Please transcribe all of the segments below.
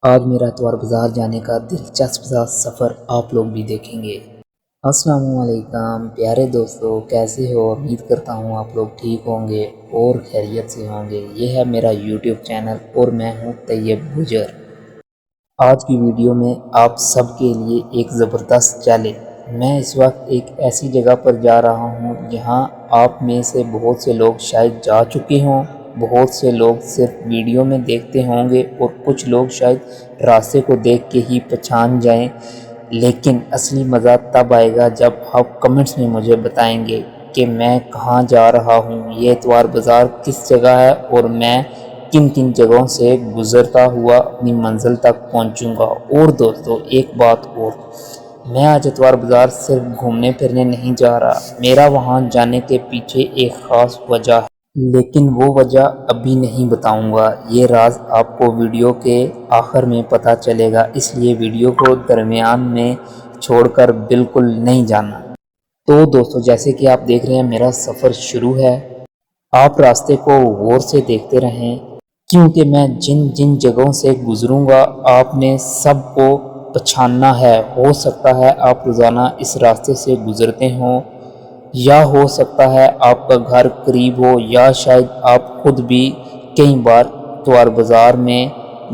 آج میرا اتوار بازار جانے کا دلچسپ سا سفر آپ لوگ بھی دیکھیں گے۔ السلام علیکم پیارے دوستو، کیسے ہو؟ امید کرتا ہوں آپ لوگ ٹھیک ہوں گے اور خیریت سے ہوں گے۔ یہ ہے میرا یوٹیوب چینل اور میں ہوں طیب گجر۔ آج کی ویڈیو میں آپ سب کے لیے ایک زبردست چیلنج۔ میں اس وقت ایک ایسی جگہ پر جا رہا ہوں جہاں آپ میں سے بہت سے لوگ شاید جا چکے ہوں، بہت سے لوگ صرف ویڈیو میں دیکھتے ہوں گے اور کچھ لوگ شاید راستے کو دیکھ کے ہی پہچان جائیں، لیکن اصلی مزہ تب آئے گا جب آپ کمنٹس میں مجھے بتائیں گے کہ میں کہاں جا رہا ہوں، یہ اتوار بازار کس جگہ ہے اور میں کن کن جگہوں سے گزرتا ہوا اپنی منزل تک پہنچوں گا۔ اور دوستو ایک بات اور، میں آج اتوار بازار صرف گھومنے پھرنے نہیں جا رہا، میرا وہاں جانے کے پیچھے ایک خاص وجہ ہے، لیکن وہ وجہ ابھی نہیں بتاؤں گا، یہ راز آپ کو ویڈیو کے آخر میں پتہ چلے گا، اس لیے ویڈیو کو درمیان میں چھوڑ کر بالکل نہیں جانا۔ تو دوستو جیسے کہ آپ دیکھ رہے ہیں میرا سفر شروع ہے، آپ راستے کو غور سے دیکھتے رہیں کیونکہ میں جن جن جگہوں سے گزروں گا آپ نے سب کو پہچاننا ہے۔ ہو سکتا ہے آپ روزانہ اس راستے سے گزرتے ہوں، یا ہو سکتا ہے آپ کا گھر قریب ہو، یا شاید آپ خود بھی کئی بار اتوار بازار میں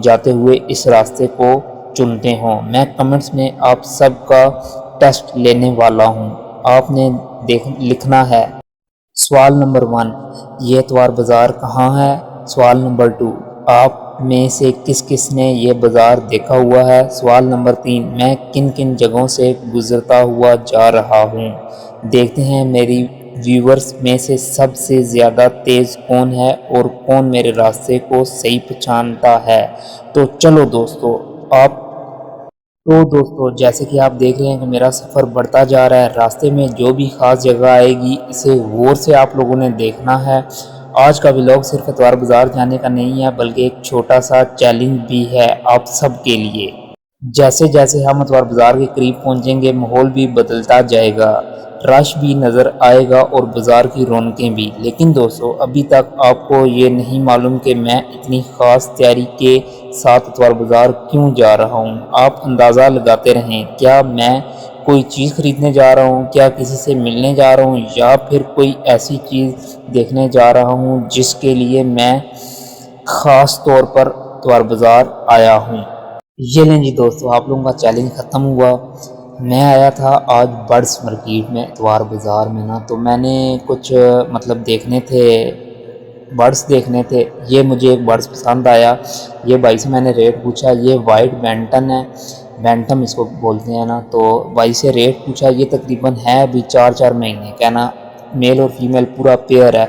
جاتے ہوئے اس راستے کو چنتے ہوں۔ میں کمنٹس میں آپ سب کا ٹیسٹ لینے والا ہوں۔ آپ نے لکھنا ہے سوال نمبر 1، یہ اتوار بازار کہاں ہے؟ سوال نمبر 2، آپ میں سے کس کس نے یہ بازار دیکھا ہوا ہے؟ سوال نمبر 3، میں کن کن جگہوں سے گزرتا ہوا جا رہا ہوں؟ دیکھتے ہیں میری ویورز میں سے سب سے زیادہ تیز کون ہے اور کون میرے راستے کو صحیح پہچانتا ہے۔ تو چلو دوستو جیسے کہ آپ دیکھ رہے ہیں کہ میرا سفر بڑھتا جا رہا ہے، راستے میں جو بھی خاص جگہ آئے گی اسے غور سے آپ لوگوں نے دیکھنا ہے۔ آج کا ولاگ صرف اتوار بازار جانے کا نہیں ہے بلکہ ایک چھوٹا سا چیلنج بھی ہے آپ سب کے لیے۔ جیسے جیسے ہم اتوار بازار کے قریب پہنچیں گے ماحول بھی بدلتا جائے گا، رش بھی نظر آئے گا اور بازار کی رونقیں بھی۔ لیکن دوستو ابھی تک آپ کو یہ نہیں معلوم کہ میں اتنی خاص تیاری کے ساتھ اتوار بازار کیوں جا رہا ہوں۔ آپ اندازہ لگاتے رہیں، کیا میں کوئی چیز خریدنے جا رہا ہوں، کیا کسی سے ملنے جا رہا ہوں، یا پھر کوئی ایسی چیز دیکھنے جا رہا ہوں جس کے لیے میں خاص طور پر اتوار بازار آیا ہوں۔ یہ لیں جی دوستو، آپ لوگوں کا چیلنج ختم ہوا۔ میں آیا تھا آج برڈس مارکیٹ میں اتوار بازار میں نا، تو میں نے کچھ دیکھنے تھے، برڈس دیکھنے تھے۔ یہ مجھے ایک برڈس پسند آیا، یہ بھائی سے میں نے ریٹ پوچھا، یہ وائٹ بینٹن ہے، بینٹم اس کو بولتے ہیں نا، تو بھائی سے ریٹ پوچھا، یہ تقریباً ہے ابھی 4 مہینے کا نا، میل اور فیمیل پورا پیئر ہے۔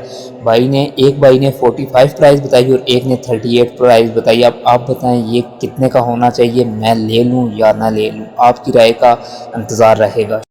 ایک بھائی نے 45 پرائز بتائی اور ایک نے 38 پرائز بتائی۔ اب آپ بتائیں یہ کتنے کا ہونا چاہیے، میں لے لوں یا نہ لے لوں؟ آپ کی رائے کا انتظار رہے گا۔